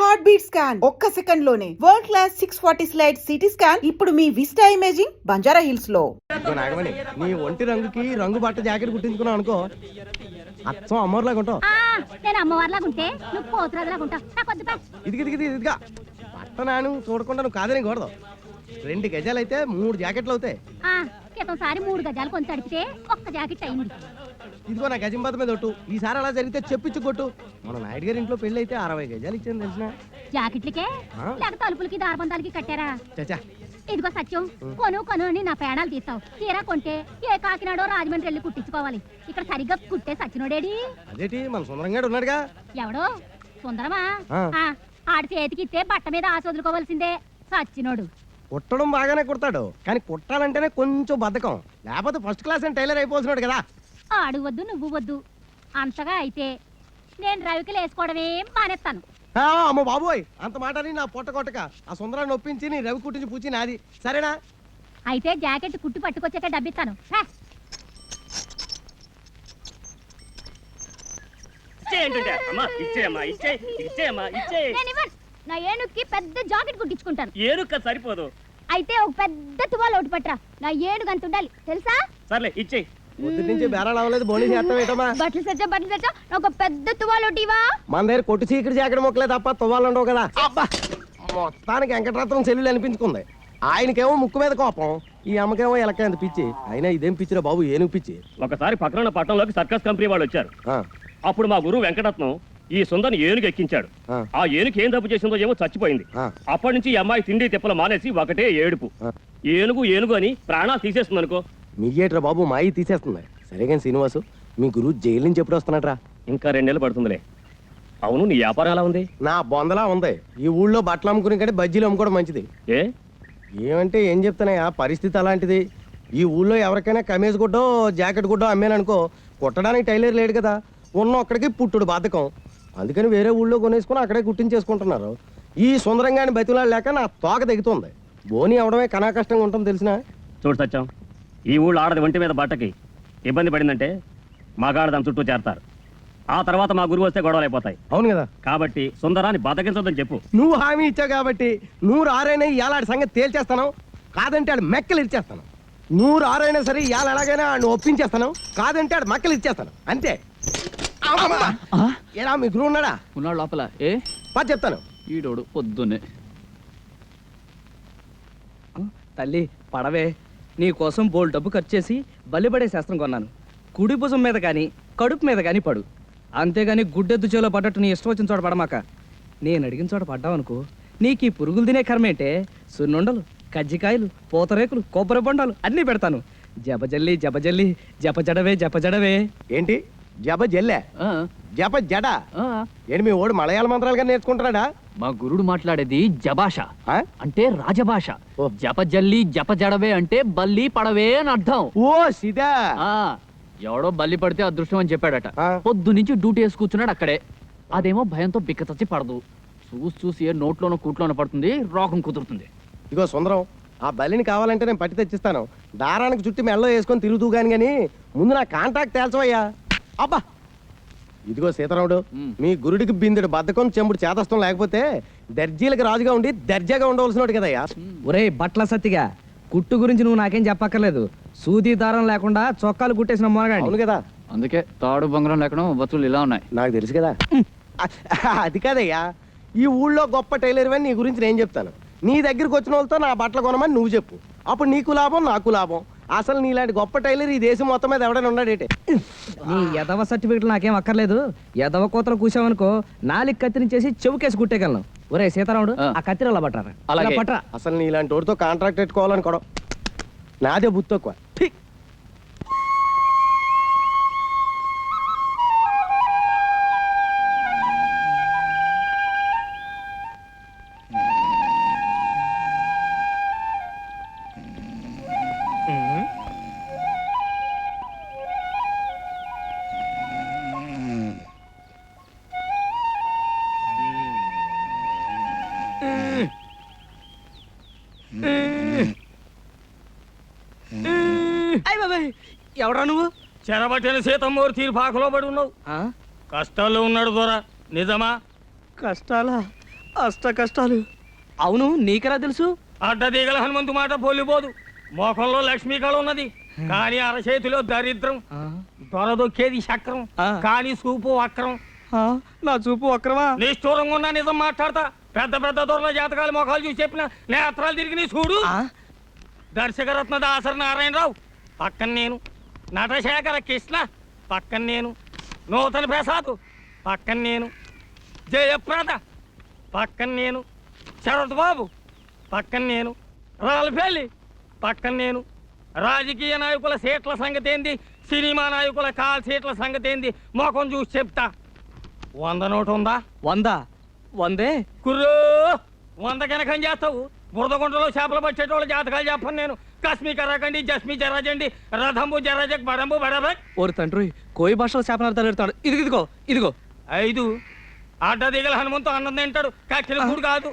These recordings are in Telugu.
హార్ట్ బీట్ స్కాన్ ఒక్క సెకండ్ లోనే world class 640 slide CT scan ఇప్పుడు మీ విస్టా ఇమేజింగ్ బంజారా హిల్స్ లో. నాగమణి, నీ ఒంటి రంగుకి రంగు బట్ట జాకెట్ కుట్టించుకున్నావు అనుకో, అచ్చం అమ్మోర్లాగా ఉంటావు. నేను అమ్మవారిలాగా ఉంటే నువ్వు పోతురాజులాగా ఉంటావు. ఇదిగా బట్ట నాను చూడకుండా నువ్వు కాదని కూడదు. 2 గజాలు అయితే 3 జాకెట్లు అవుతాయి. క్రితంసారి 3 గజాలు కొంత అడిగితే ఒక్క జాకెట్ అయింది. ఇదిగో నా గజంబాత మీద ఒట్టు, ఈసారి అలా జరిగితే చెప్పించు కొట్టు. మన నాయుడు గారి ఇంట్లో పెళ్లి అయితే 60 గజాలు ఇచ్చాను తెలిసిన. జాకెట్లకే లేక తలుపులకి దారబంధాలకి కట్టారా? చచ్చా, ఇదిగో సత్యం, కొను అని నా పేడాలు తీస్తావు. తీరా కొంటే ఏ కాకినాడో రాజమండ్రి వెళ్ళి కుట్టించుకోవాలి. ఇక్కడ సరిగ్గా కుట్టే సచ్చినోడేడి? అదేటి మన సుందరంగాడు ఉన్నాడుగా. ఎవడో సుందరమా? ఆడి చేతికి ఇస్తే బట్ట మీద ఆశ వదులుకోవాల్సిందే. సచ్చినోడు కుట్టడం బాగానే కుడతాడు, కానీ కుట్టాలంటేనే కొంచెం బద్ధకం. లేకపోతే ఫస్ట్ క్లాస్ అని టైలర్ అయిపోతున్నాడు కదా. ఆడు వద్దు నువ్వు వద్దు. అంతగా అయితే నేను రవికలు వేసుకోవడమే మానేస్తాను. అమ్మ బాబోయ్, అంత మాట నా పొట్ట కొట్టక ఆ సుందరాన్ని ఒప్పించి నీ రవి కుట్టించి పూచి నాది, సరేనా? అయితే జాకెట్ కుట్టి పట్టుకొచ్చాక డబ్బిస్తాను. నా ఏనుగుకి పెద్ద జాకెట్ కుట్టించుకుంటాను. ఏనుగు సరిపోదు. అయితే ఒక పెద్ద తువాలు ఒకటి పట్టరా. నా ఏనుగు అంత ఉండాలి తెలుసా? సర్లే ఇచ్చే. పొద్దు నుంచి బేరాలు అవ్వలేదు, బోనీ చేస్తావేటమ్మా? బట్టలు సచ్చా ఒక పెద్ద తువాలు ఒకటివా. మన దగ్గర కొట్టు చీకటి జాకెట్ మొక్కలే తప్ప తువ్వాలు ఉండవు కదా. అబ్బా, మొత్తానికి వెంకటరత్నం చెల్లెలు అనిపించుకుంది. ఆయనకేమో ముక్కు మీద కోపం, ఈ అమ్మకేమో ఎలకంత పిచ్చి. అయినా ఇదేం పిచ్చిరా బాబు, ఏనుగు పిచ్చి. ఒకసారి పక్కన పట్టణంలోకి సర్కస్ కంపెనీ వాళ్ళు వచ్చారు. అప్పుడు మా గురువు వెంకటరత్నం ఈ సుందరిని ఏనుగు ఎక్కించాడు. ఆ ఏనుగు ఏం తప్పు చేసిందో ఏమో చచ్చిపోయింది. అప్పటి నుంచి ఈ అమ్మాయి తిండి తిప్పలు మానేసి ఒకటే ఏడుపు. ఏనుగు ఏనుగు అని ప్రాణాలు తీసేస్తుంది అనుకో. మీయేట్రా బాబు, మాయి తీసేస్తుంది. సరే కానీ శ్రీనివాసు, మీ గురువు జైలు నుంచి ఎప్పుడు వస్తున్నాడ్రా? ఇంకా 2 నెలలు పడుతుందిలే. అవును, నీ వ్యాపారం ఎలా ఉంది? నా బొందలా ఉంది. ఈ ఊళ్ళో బట్టలు అమ్ముకునే కంటే బజ్జీలు అమ్ముకోవడం మంచిది. ఏమంటే ఏం చెప్తున్నాయా, పరిస్థితి అలాంటిది. ఈ ఊళ్ళో ఎవరికైనా కమీజ్ గుడ్డో జాకెట్ గుడ్డో అమ్మాననుకో, కుట్టడానికి టైలర్ లేడు కదా. ఉన్న ఒక్కడికి పుట్టుడు బాధకం. అందుకని వేరే ఊళ్ళో కొనేసుకుని అక్కడే కుట్టించేసుకుంటున్నారు. ఈ సుందరంగాని బతిలాడు లేక నా తోక దిగుతుంది. బోని అవడమే కనా కష్టంగా ఉంటుంది తెలిసిన. చూడు సత్యం, ఈ ఊళ్ళో ఆడది ఒంటి మీద బట్టకి ఇబ్బంది పడిందంటే మగాడు దాని చుట్టూ చేరతారు. ఆ తర్వాత మా గురువు వస్తే గొడవలు అయిపోతాయి. అవును కదా, కాబట్టి సుందరాన్ని బతకించొద్దని చెప్పు. నువ్వు హామీ ఇచ్చావు కాబట్టి 100 ఆరైనా ఇలాంటి సంగతి తేల్చేస్తాను. కాదంటే ఆడు మెక్కలు ఇచ్చేస్తాను. 100 ఆరైనా సరే ఇవాళ ఎలాగైనా ఆడు ఒప్పించేస్తాను. కాదంటే ఆడు మెక్కలు ఇచ్చేస్తాను అంతే. ఎలా మీ గురువు ఉన్నాడా? ఉన్నాడు లోపల. ఏ పా చెప్తాను. ఈడోడు పొద్దున్నే. తల్లి పడవే, నీ కోసం బోల్ డబ్బు ఖర్చు చేసి బలిపడే శాస్త్రం కొన్నాను. కుడి భుజం మీద కానీ కడుపు మీద కానీ పడు. అంతేగాని గుడ్డెద్దు చేలో పడ్డట్టు నీ ఇష్టం వచ్చిన చోట పడమాక. నేను అడిగిన చోట పడ్డావనుకో, నీకు ఈ పురుగులు తినే కర్మేంటే సున్నుండలు, కజ్జికాయలు, పూతరేకులు, కొబ్బరి బొండాలు అన్నీ పెడతాను. జపజల్లి జపజల్లి జపజడవే జపజడవే. ఏంటి జప జల్లే జప జడ? ఏంటి మీ ఓడు మలయాళ మంత్రాలుగా నేర్చుకుంటున్నాడా? మా గురుడు మాట్లాడేది జభాష, అంటే రాజభాష. జపజల్లి జపజడవే అంటే బల్లి పడవే అని అర్థం. ఓ సిదా. ఎవడో బల్లి పడితే అదృష్టం అని చెప్పాడట. పొద్దు నుంచి డ్యూటీ వేసి కూర్చున్నాడు అక్కడే. అదేమో భయంతో బిక్కచచ్చి పడదు. చూసి ఏ నోట్లోనో కూట్లోనో పడుతుంది, రోగం కుదురుతుంది. ఇగో సుందరం, ఆ బలిని కావాలంటే నేను పట్టి తెచ్చిస్తాను. దారానికి చుట్టి మెల్లో వేసుకొని తిరుగుతూ గాని ముందు నా కాంట్రాక్ట్ తేల్చవయ్యా. అబ్బా, ఇదిగో సీతారాముడు, మీ గురుడికి బిందుడు బద్ధకం చెంబుడు చేతస్థం లేకపోతే దర్జీలకు రాజుగా ఉండి దర్జాగా ఉండవలసినోడు కదయ్యా. ఒరే బట్ల సత్తిగా, కుట్టు గురించి నువ్వు నాకేం చెప్పక్కర్లేదు. సూది దారం లేకుండా చొక్కాలు కుట్టేసిన మొనగాడు. అవును కదా, అందుకే తాడు బంగారం లేకుండా బతులు ఇలా ఉన్నాయి. నాకు తెలుసు కదా. అది కాదయ్యా, ఈ ఊళ్ళో గొప్ప టైలర్ అని నీ గురించి నేను చెప్తాను. నీ దగ్గరికి వచ్చిన వాళ్ళతో నా బట్టలు కొనమని నువ్వు చెప్పు. అప్పుడు నీకు లాభం, నాకు లాభం. అసలు నీలాంటి గొప్ప టైలర్ ఈ దేశం మొత్తం మీద ఎవడైనా ఉన్నాడేటే. నీ ఎదవ సర్టిఫికెట్లు నాకేం అక్కర్లేదు. ఎదవ కోతలు కూసావనుకో, నాలుగు కత్తిరించేసి చెవుకేసి కుట్టేయగలను. ఒరే సీతారాముడు, ఆ కత్తిరలా పట్టరా. అలాగే పట్టరా. అసలు నీలాంటి వాడితో కాంట్రాక్ట్ పెట్టుకోవాలనుకోవడం నాదే బుద్ధి తక్కువ. ఎవడా నువ్వు? చెరబట్టిన సీతమ్మూరు తీరు పాకలో పడి ఉన్నావు. కష్టాల్లో ఉన్నాడు దొర, నిజమా? కష్టాలా? అష్ట కష్టాలు. అవును, నీకెలా తెలుసు? అడ్డదీగల హనుమంతు మాట పోలిపోదు. మోకంలో లక్ష్మీ కళ ఉన్నది, కానీ అరచేతిలో దరిద్రం. దొరదొక్కేది చక్రం, కానీ చూపు వక్రం. నా చూపు వక్రమా? నిష్ఠూరంగా ఉన్నా నిజం మాట్లాడతా. పెద్ద పెద్ద దొరల జాతకాలు మొఖాలు చూసి చెప్పిన నేత్రాలు తిరిగి నీ చూడు. దర్శకరత్న దాసరి నారాయణరావు పక్కన నేను, నటశేఖర కృష్ణ పక్కన నేను, నూతన ప్రసాద్ పక్కన నేను, జయప్రద పక్కన నేను, శరత్ బాబు పక్కన నేను, రాళ్ళపల్లి పక్కన నేను. రాజకీయ నాయకుల సీట్ల సంగతి ఏంది, సినిమా నాయకుల కాల్ సీట్ల సంగతి ఏంది మొఖం చూసి చెప్తా. 100 నోటు ఉందా? 100? 100? కుర్రో 100 కనకం చేస్తావు. బురదగుంటలో చేపలు పట్టేటోళ్ళ జాతకాలు చెప్పను నేను. కస్మి కరాకండి, జస్మి జరాజండి, రథంబు జరాజక్, బడంబు బడబక్. ఓరి తండ్రి, కోయి భాషలో శాపనార్థాలు పెడతాడు. ఇదిగో ఇదిగో. 5 అడ్డదిగల హనుమంతు అన్నం తింటాడు, కక్కిన కూడు కాదు.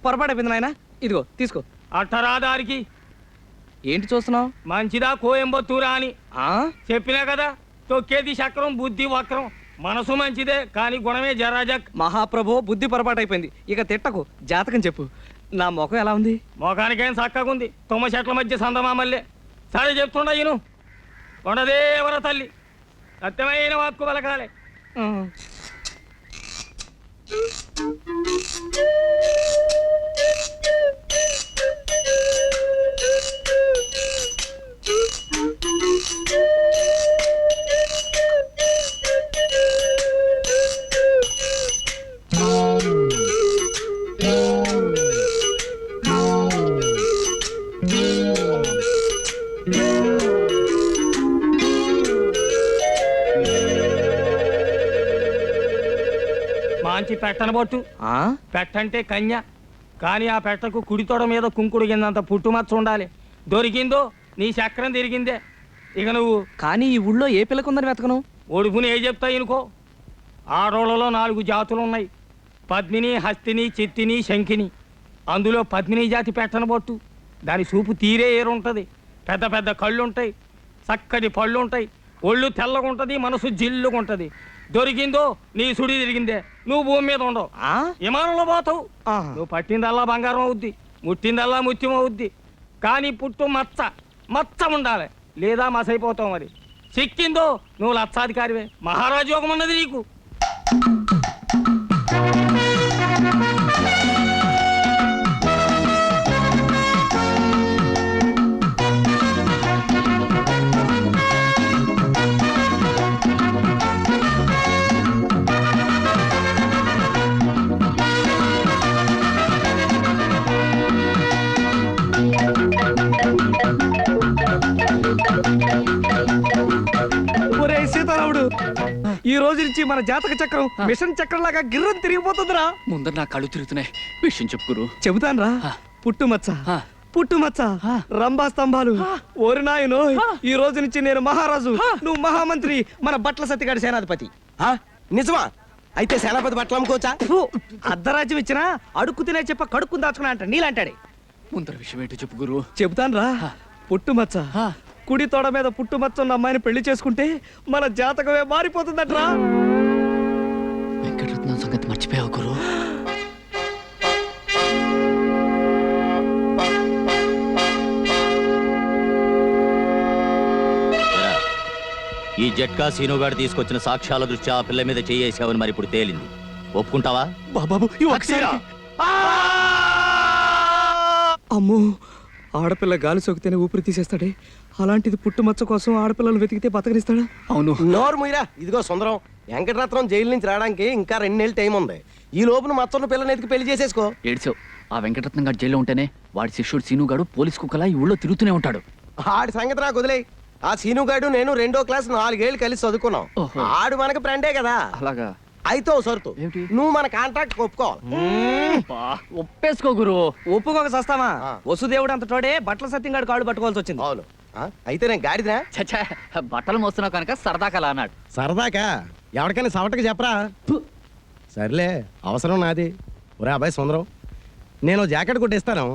పొరపాటైపోయింది నాయన. ఇదిగో తీసుకో. అట్టరాదారికి ఏంటి చూస్తున్నావు? మంచిదా కోయంబత్తూరా అని చెప్పినా కదా. తొక్కేది చక్రం, బుద్ధి వక్రం. మనసు మంచిదే, కానీ గుణమే జరాజక్. మహాప్రభు, బుద్ధి పొరపాటైపోయింది. ఇక తిట్టకు, జాతకం చెప్పు. నా ముఖం ఎలా ఉంది? మొఖానికేం చక్కగుంది, తుమ్మ చెట్ల మధ్య సందమామల్లే. సరే చెప్తుండ ఈను. కొండదేవర తల్లి సత్యమైన వాక్కు పలకాలే. మంచి పెట్టనబొట్టు. పెట్టంటే కన్య, కానీ ఆ పెట్టకు కుడి తొడ మీద కుంకుడు కిందంత పుట్టుమచ్చ ఉండాలి. దొరికిందో నీ చక్రం తిరిగిందే. ఇక నువ్వు కానీ ఈ ఊళ్ళో ఏ పిల్లకుందని వెతకను? ఒడుపుని ఏ చెప్తాయి అనుకో. ఆడోళ్ళలో 4 జాతులు ఉన్నాయి, పద్మిని, హస్తిని, చిత్తిని, శంఖిని. అందులో పద్మిని జాతి పెట్టనబొట్టు. దాని చూపు తీరే ఏరుంటది, పెద్ద పెద్ద కళ్ళుంటాయి, చక్కటి పళ్ళుంటాయి, ఒళ్ళు తెల్లగుంటది, మనసు జిల్లుగుంటది. దొరికిందో నీ సుడి తిరిగిందే, నువ్వు భూమి మీద ఉండవు, విమానంలో పోతావు. నువ్వు పట్టిందల్లా బంగారం అవుద్ది, ముట్టిందల్లా ముత్యం అవుద్ది. కానీ పుట్టు మచ్చ మచ్చ ఉండాలి, లేదా మసైపోతావు. మరి చిక్కిందో నువ్వు లక్షాధికారివే. మహారాజు యోగం ఉన్నది నీకు. ఒరే సీతారాముడు, ఈ రోజు నుంచి మన జాతక చక్రం మిషన్ చక్రం లాగా గిర్రం తిరిగిపోతుందిరా. ముందర నా కళ్ళు తిరుగుతున్నాయి, విషయం చెప్పుకురు. చెబుతాన్రా. పుట్టుమచ్చ, పుట్టుమచ్చ, రంభా స్తంభాలు. ఓరి నాయనో, ఈ రోజు నుంచి నేను మహారాజు, నువ్వు మహామంత్రి, మన బట్ల సత్తిగాడి సేనాధిపతి. నిజమా? అయితే సేనాపతి బట్టలు అమ్ముకోవచ్చా? అర్ధరాజ్యం ఇచ్చినా అడుక్కు తినే చెప్ప కడుక్కుని దాచుకున్నా అంట నీలాంటాడే. ముందర విషయం ఏంటో చెప్పు గురు. చెబుతాన్రా. పుట్టుమచ్చ, కుడి తోడ మీద పుట్టుమచ్చ ఉన్న అమ్మాయిని పెళ్లి చేసుకుంటే మన జాతకమే మారిపోతుందట్రా. వెంకటరత్నం సంగతి మర్చిపోయావు గురు. ఈ జట్కా సీనుగాడు తీసుకొచ్చిన సాక్ష్యాల దృష్ట్యా ఆ పిల్ల మీద చేయేసావని మరి ఇప్పుడు తేలింది. ఒప్పుకుంటావా? బాబు అమ్మో, ఆడపిల్ల గాలి సోకితేనే ఊపిరి తీసేస్తాడే, అలాంటిది పుట్టుమచ్చ కోసం ఆడపిల్లలు వెతికితే బతకనిస్తాడా? అవును. నోరు ముయిరా. ఇదిగో సుందరం, వెంకటరత్నం జైలు నుంచి రావడానికి ఇంకా 2 నెలలు టైం ఉంది. ఈ లోపున మచ్చన్న పిల్లని ఎతికి పెళ్లి చేసేసుకో. ఏడ్చావు. ఆ వెంకటరత్నం గారు జైల్లో ఉంటేనే వాడి శిష్యుడు సీనుగాడు పోలీస్ కుక్కలా ఈ ఊళ్ళో తిరుగుతూనే ఉంటాడు. ఆడి సంగతి నాకు వదిలేయి. ఆ సీనుగాడు నేను 2వ క్లాస్ 4 ఏళ్ళు కలిసి చదువుకున్నాం. ఆడు మనకు ఫ్రెండే కదా. అలాగా? అయితే ఓ సరుతు, నువ్వు మన కాంట్రాక్ట్ ఒప్పుకోవాలి. ఒప్పేసుకో గురు. ఒప్పుకోక సస్తామా? వసుదేవుడు అంత తోడే బట్టల సత్యంగాడు కాళ్ళు పట్టుకోవాల్సి వచ్చింది. అవును. అయితే నేను గాడిదా? చచ్చా, బట్టలు మోస్తున్నావు కనుక సరదాకలా అన్నాడు. సరదాకా? ఎవరికైనా సవటకి చెప్పరా? సర్లే, అవసరం నాది. ఒరే అబ్బాయి సుందరం, నేను జాకెట్ కుట్టిస్తాను,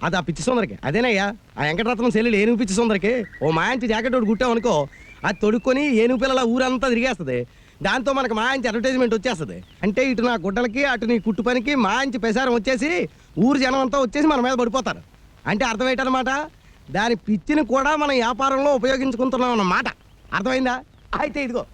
అది ఆ పిచ్చి సుందరికి. అదేనయ్యా ఆ వెంకటరత్నం సెల్లులు ఏనుగు పిచ్చి సుందరికి ఓ మాంచి జాకెట్ ఒకటి కుట్టామనుకో, అది తొడుక్కొని ఏనుగు పిల్లల ఊరంతా తిరిగేస్తుంది. దాంతో మనకు మంచి అడ్వర్టైజ్మెంట్ వచ్చేస్తుంది. అంటే ఇటు నా గుడ్డలకి అటు నీ కుట్టు పనికి మంచి ప్రసారం వచ్చేసి ఊరు జనం అంతా వచ్చేసి మన మీద పడిపోతారు. అంటే అర్థమేటన్నమాట, దాని పిచ్చిని కూడా మనం వ్యాపారంలో ఉపయోగించుకుంటున్నాం అన్నమాట. అర్థమైందా? అయితే ఇదిగో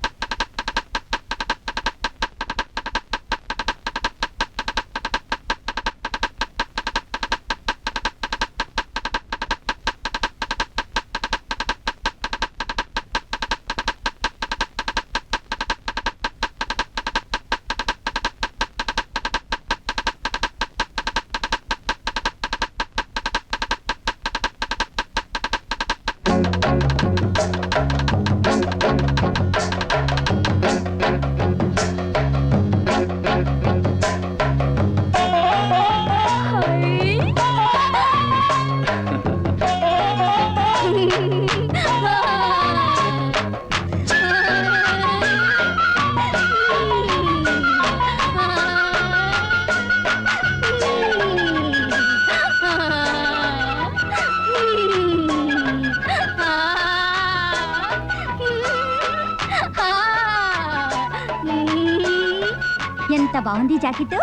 ఎంత బాగుంది జాకెట్.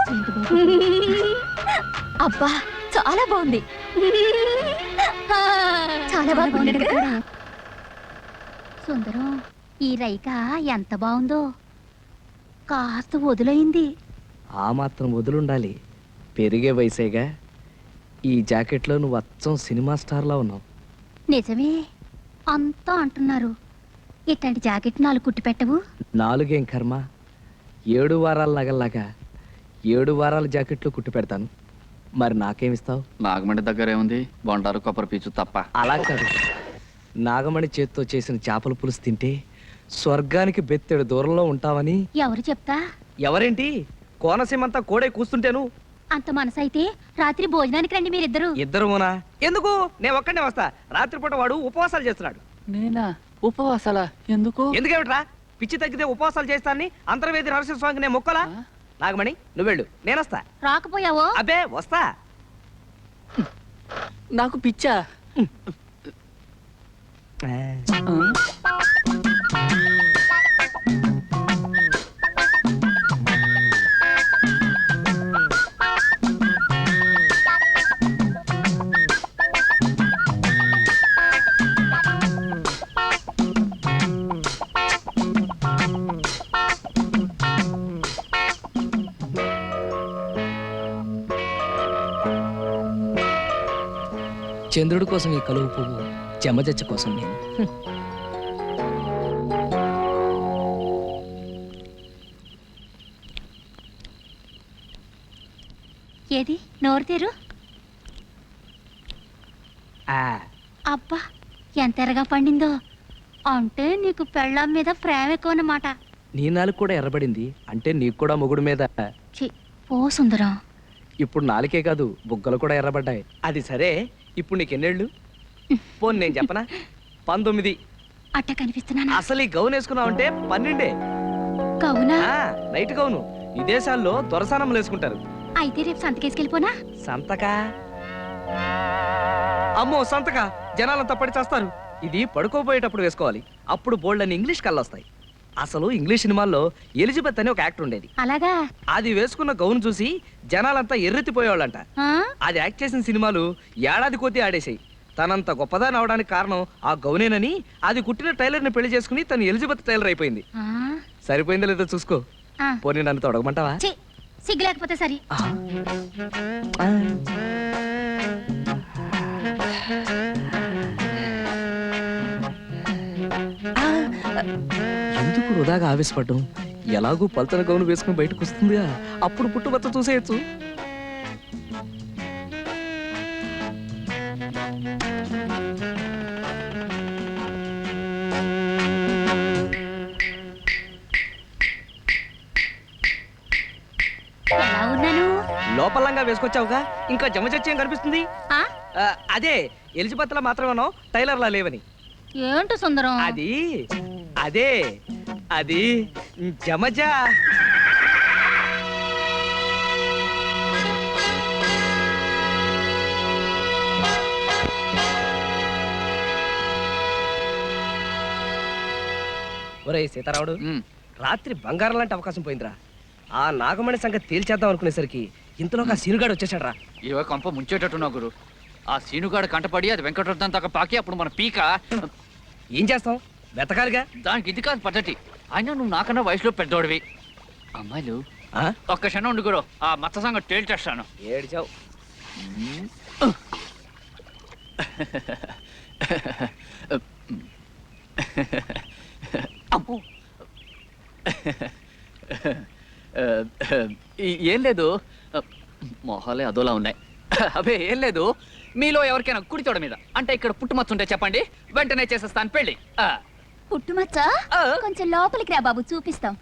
అబ్బా చాలా బాగుంది. చాలా బాగుంది. సుందరం, ఈ రైక ఎంత బాగుందో. కాస్త వదులైంది. ఆ మాత్రం వదులుండాలి, పెరిగే వయసేగా. ఈ జాకెట్లో నువ్వు అచ్చం సినిమా స్టార్లా ఉన్నావు. నిజమే అంతా అంటున్నారు. ఇట్లాంటి జాకెట్ 4 కుట్టి పెట్టవు? 4 ఏం కర్మ, 7 వారాల నగల్లాగా 7 వారాల జాకెట్లు కుట్టి పెడతాను. మరి నాకేమిస్తావు? నాగమండి దగ్గర ఏముంది, బొండారు కొబ్బరి పీచు తప్ప. అలా కాదు, నాగమణి చేత్తో చేసిన చేపల పులుసు తింటే స్వర్గానికి బెత్తెడు దూరంలో ఉంటావని. ఎవరు చెప్తా? ఎవరేంటి, కోనసీమంతా కోడే కూస్తుంటేను. అంత మనసైతే రాత్రి భోజనానికి రండి మీరిద్దరు. ఇద్దరునా? ఎందుకు? నేను ఒక్కడే వస్తా. రాత్రిపూట వాడు ఉపవాసాలు చేస్తున్నాడు. నేనా? ఉపవాసాలా? ఎందుకు? ఎందుకేమిట్రా, పిచ్చి తగ్గితే ఉపవాసాలు చేస్తానని అంతర్వేది నరసింహస్వామికి నేను మొక్కలా? నాగమణి నువ్వు వెళ్ళు, నేనొస్తా. రాకపోయావో? అబ్బే వస్తా. నాకు పిచ్చా? చంద్రుడి కోసం ఈ కలువు పువ్వు, చెమజచ్చ కోసం నేను. ఏది నోరు తీరు. ఆ, అబ్బా ఎంత ఎర్రగా పండిందో. అంటే నీకు పెళ్ళాం మీద ప్రేమ ఎక్కువ అన్నమాట. నీ నాలుగు కూడా ఎర్రబడింది అంటే నీకు కూడా మొగుడు మీద. ఛీ, ఓ సుందరం. ఇప్పుడు నాలుకే కాదు, బుగ్గలు కూడా ఎర్రబడ్డాయి. అది సరే, ఇప్పుడు నీకు ఎన్నేళ్ళు? పోనీ నేను చెప్పనా, 19. అట్ట కనిపిస్తున్నానా? అసలు ఈ గౌన్ వేసుకున్నావు అంటే 12. కవునా? నైట్ గౌను విదేశాల్లో దొరసానములు వేసుకుంటారు. అయితే రేపు సంతకేసుకెళ్ళిపోనా? సంతకా? అమ్మో సంతక, జనాలంతా పడి చేస్తారు. ఇది పడుకోబోయేటప్పుడు వేసుకోవాలి, అప్పుడు బోల్డ్ ఇంగ్లీష్ కళ్ళొస్తాయి. అసలు ఇంగ్లీష్ సినిమాల్లో ఎలిజబెత్ అని ఒక యాక్టర్ ఉండేది. అలాగా? అది వేసుకున్న గౌన్ చూసి జనాలంతా ఎర్రెత్తిపోయేవాళ్ళంట. ఆ? అది యాక్ట్ చేసిన సినిమాలు ఏడాది కొద్దీ ఆడేసాయి. తనంత గొప్పదాని అవడానికి కారణం ఆ గౌనేనని అది కుట్టిన టైలర్ ని పెళ్లి చేసుకుని తను ఎలిజబెత్ టైలర్ అయిపోయింది. ఆ? సరిపోయిందో లేదో చూసుకో. ఆ. పోనీ నన్ను తొడగమంటావా? ఛీ, సిగ్గు లేకపోతే సరి. ఎందుకు వృధాగా ఆవేశపడ్డం? ఎలాగూ పల్చన గౌను వేసుకుని బయటకు వస్తుందిగా, అప్పుడు పుట్టుబచ్చ చూసేయచ్చు. ఎలా ఉన్నాను? లోపలంగా వేసుకొచ్చావుగా, ఇంకా జమచచ్చేం కనిపిస్తుంది? ఆ? అదే ఎలిజబెత్ లా మాత్రమేనో టైలర్ లా లేవని. ఏంటి సుందరం? అది అదే అది జమజా. ఒరే సీతారాముడు, రాత్రి బంగారం లాంటి అవకాశం పోయిందిరా. ఆ నాగమణి సంగతి తేల్చేద్దాం అనుకునేసరికి ఇంతలో ఆ సీనుగాడు వచ్చేసాడు రా. ఇవో కంప ముంచేటట్టున్నా గురు. ఆ సీనుగాడు కంటపడి అది వెంకటరత్నం దాకా పాకి అప్పుడు మన పీక. ఏం చేస్తాం, వెతకాలిగా. దానికి ఇది కాదు పద్ధతి. అయినా నువ్వు నాకన్నా వయసులో పెద్దోడివి. అమ్మాయిలు ఆ? ఒక్క క్షణం ఉండు గురు, ఆ మత్స్య సంగతి తేల్చేస్తాను. ఏడిచావు. అమ్మో. ఏం లేదు, మొహాలే అదోలా ఉన్నాయి. అవే ఏం లేదు, మీలో ఎవరికైనా కుడి తోడ మీద అంటే ఇక్కడ పుట్టుమచ్చ ఉంటే చెప్పండి, వెంటనే చేసేస్తాను పెళ్ళి. పుట్టుమచ్చ కొంచెం లోపలికి రా బాబు, చూపిస్తాం.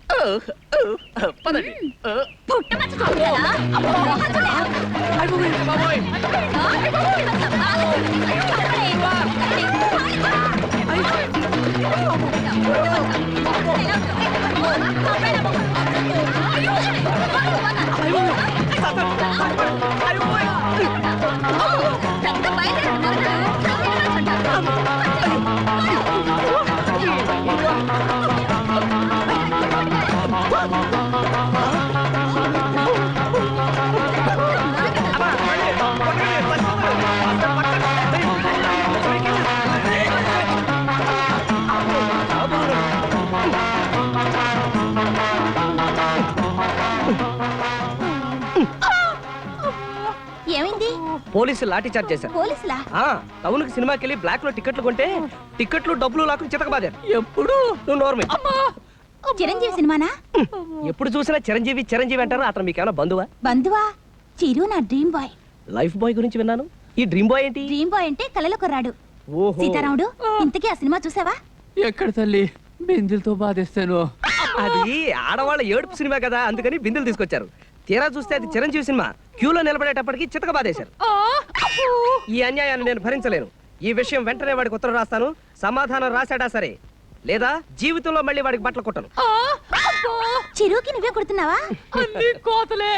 పదండి. పుట్టుమచ్చ చూపించాలా? అబ్బో, మొహం చూడే. బాబోయ్. ఏమైంది? పోలీసులు లాఠీ చార్జ్ చేశారు. పోలీసులా? టౌన్ కి సినిమాకి వెళ్ళి బ్లాక్ లో టికెట్లు కొంటే టికెట్లు డబ్బులు లాక్కుని చితకబాదారు. ఎప్పుడు నువ్వు నోర్మే. చిరంజీవి సినిమానా? ఎప్పుడు చూసినా చిరంజీవి చిరంజీవి అంటారు. అతను మీకేమైనా బంధువా? బంధువా? చిరు నా డ్రీమ్ బాయ్. లైఫ్ బాయ్ గురించి విన్నాను. ఈ డ్రీమ్ బాయ్ ఏంటి? డ్రీమ్ బాయ్ అంటే కలలో కొర్రాడు. ఓహో. సీతారాముడు, ఇంతకీ ఆ సినిమా చూసావా? ఎక్కడ తల్లి, బిందులతో బాధేస్తాను. అది ఆడవాళ్ళ ఏడుపు సినిమా కదా, అందుకని బిందెలు తీసుకొచ్చారు. తీరా చూస్తే అది చిరంజీవి సినిమా. క్యూలో నిలబడేటప్పటికి చితక బాధేశారు. ఈ అన్యాయాన్ని నేను భరించలేను. ఈ విషయం వెంటనే వాడికి ఉత్తరం రాస్తాను. సమాధానం రాశాడా సరే, లేదా జీవితంలో మళ్ళీ వాడికి బట్టలు కుట్టను. చిరుకి నువ్వే కొడుతున్నావా? కోతలే.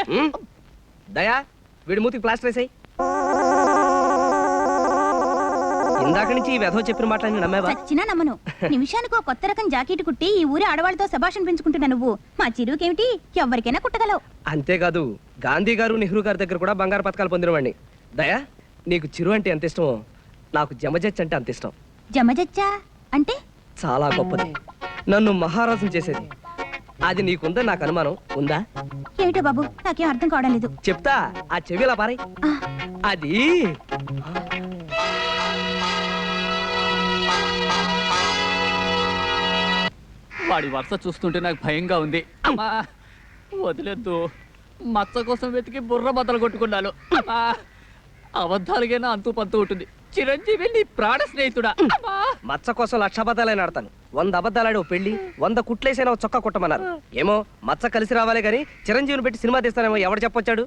దయా, వీడి మూతికి ప్లాస్టర్ వేసాయి. ఇందాక నుంచి ఈ వెధవ చెప్పిన మాటలని నమ్మేవా? చచ్చినా నమ్మను. నిమిషానికి ఒక కొత్త రకం జాకెట్ కుట్టి ఈ ఊరి ఆడవాళ్ళతో శభాషణ పెంచుకుంటున్నా నువ్వు. మా చిరుకేమిటి, ఎవరికైనా కుట్టగలవు. అంతేకాదు, గాంధీ గారు నెహ్రూ గారి దగ్గర కూడా బంగారు పథకాలు పొందినవాడిని. దయా, నీకు చిరు అంటే ఎంత ఇష్టమో నాకు జమజచ్చ అంటే అంత ఇష్టం. జమజచ్చా అంటే? చాలా గొప్పది, నన్ను మహారాజుని చేసేది. అది నీకుందని నాకు అనుమానం. ఉందా? ఏమిటో బాబు, నాకేం అర్థం కావడం లేదు. చెప్తా, ఆ చెవిలా పారై. ఆ, అది వాడి వరుస చూస్తుంటే నాకు భయంగా ఉంది. అమ్మా, వదిలేద్దు. మచ్చ కోసం వెతికి బుర్ర బద్దలు కొట్టుకున్నాను. అమ్మా, అబద్ధాలుగైనా అంతు పంతు ఉంటుంది. చిరంజీవి నీ ప్రాణ స్నేహితుడా. అమ్మా, మచ్చ కోసం 1,00,000 అబద్ధాలైనా ఆడతాను. 100 అబద్ధాలాడి ఓ పెళ్లి, 100 కుట్లేసైనా ఓ చొక్కా కుట్టమన్నారు. ఏమో మచ్చ కలిసి రావాలే గాని చిరంజీవిని పెట్టి సినిమా తీస్తానేమో ఎవడు చెప్పొచ్చాడు?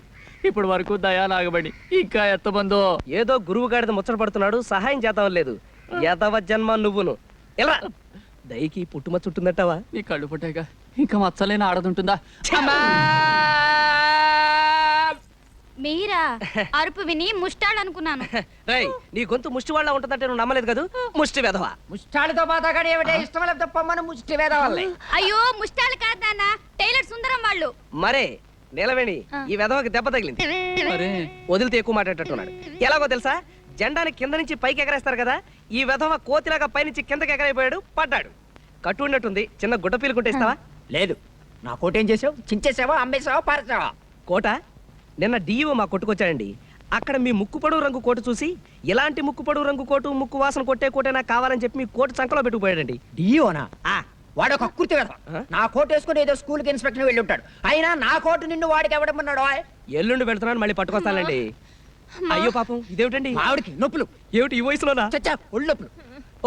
ఇప్పుడు వరకు దయాలాగబడి ఇంకా ఎత్తబందో. ఏదో గురువు గాడిద ముచ్చట పడుతున్నాడు, సహాయం చేద్దాం లేదు. యదవ జన్మ నువ్వును. ఎలా దయకి పుట్టుమచ్చ ఉంటుందంటావా? నీ కళ్ళు పుట్టాక ఇంకా మచ్చలేని ఆడదుంటుందా? మీరా? అరుపు విని ముష్టాలనుకున్నాను. రేయ్, నీ గొంతు ముష్టి వాళ్ళ ఉంటుందంటే నువ్వు నమ్మలేదు కదా. ముష్టి వెధవా. ముష్టాలతో మాట్లాడి ఏమిటే ఇష్టం లేదు తప్పమ్మను ముష్టి వేదవాళ్ళే. అయ్యో, ముష్టాలు కాదు నాన్న, టైలర్ సుందరం వాళ్ళు. మరే నీలవేణి, ఈ వెధవకి దెబ్బ తగిలింది. మరే వదిలితే ఎక్కువ మాట్లాడేటట్టున్నాడు. ఎలాగో తెలుసా, జెండాని కింద నుంచి పైకి ఎగరేస్తారు కదా, ఈ వెధవ కోతిలాగా పైనుంచి కిందకి ఎగరైపోయాడు, పడ్డాడు. కట్టు ఉన్నట్టుంది, చిన్న గుడ్డ పీలుకుంటే ఇస్తావా? లేదు, నా కోటేం చేసావు? చించేసావా, అమ్మేసావా, పారేసావా? కోట నిన్న డిఈఓ మా కొట్టుకొచ్చాడండి. అక్కడ మీ ముక్కు పొడవు రంగు కోటు చూసి, ఇలాంటి ముక్కు పొడవు రంగు కోటు, ముక్కు వాసన కొట్టే కోటే నాకు కావాలని చెప్పి మీ కోటు చంకలో పెట్టుకుపోయాడండి. డియోనా? వాడు ఒక కుర్తి వేద. నా కోట్ వేసుకుని ఏదో స్కూల్ కి ఇన్స్పెక్టర్ వెళ్ళి ఉంటాడు. అయినా నా కోటు నిన్ను వాడికి ఎవడమన్నాడు? ఎల్లుండి వెళ్తున్నాను, మళ్ళీ పట్టుకొస్తానండి. అయ్యో పాపం, ఇదేమిటండి? ఆవిడికి నొప్పులు. ఏమిటి ఈ వయసులోనా? చచ్చా, ఒళ్ళు నొప్పులు.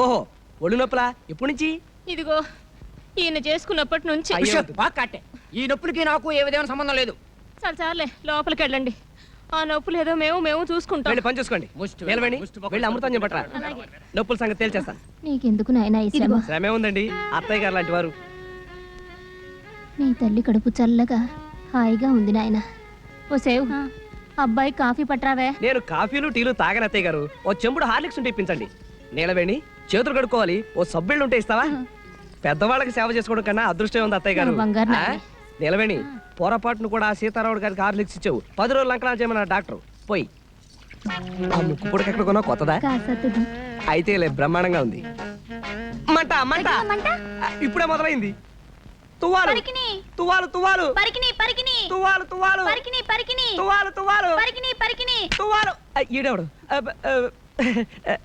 ఓహో, ఒళ్ళు నొప్పులా? ఎప్పటి నుంచి? ఇదిగో ఈయన చేసుకున్నప్పటి నుంచి. అయ్యో. విషయం బాగా కట్టే. ఈ నొప్పులకి నాకు ఏ విధమైన సంబంధం లేదు. చాలు చాలే, లోపలికి వెళ్ళండి. ఆ నొప్పులు ఏదో మేము చూసుకుంటాం. వెళ్ళి పని చూసుకోండి. నిలవండి, వెళ్ళి అమృతం చెప్పట్రా. నొప్పుల సంగతి తేల్చేస్తాను. నీకెందుకు నాయనా ఈ శ్రమ? శ్రమే ఉందండి, అత్తయ్య గారు లాంటి వారు. నీ తల్లి కడుపు చల్లగా హాయిగా ఉంది నాయన. ఓ సేవ్, అబ్బాయి కాఫీ పట్రావే. నేను కాఫీలు టీలు తాగని అత్తయ్య గారు. ఓ చెంబుడు హార్లిక్స్ ఉంటే ఇప్పించండి. నీలవేణి, చేతులు కడుక్కోవాలి, ఓ సబ్బిళ్ళు ఉంటే ఇస్తావా? పెద్దవాళ్ళకి సేవ చేసుకోవడం కన్నా అదృష్టం ఉంది అత్తయ్య గారు. నా బంగారు ఆ? నిలవేణి పొరపాటును కూడా సీతారాముడు గారికి హార్లిక్స్ ఇచ్చావు. 10 రోజులు అంకణం చేయమన్నారు డాక్టర్. పోయి ఆ ముక్కు పుడక ఎక్కడ కొన్నావు? కొత్తదా? కాసత్తుది. అయితే లే, బ్రహ్మాండంగా ఉంది. మంట మంట మంట ఇప్పుడే మొదలైంది. తువ్వాలు పరికిని తువ్వాలు తువ్వాలు పరికిని పరికిని తువ్వాలు తువ్వాలు పరికిని పరికిని తువ్వాలు తువ్వాలు పరికిని పరికిని తువ్వాలు. ఈడెవడు?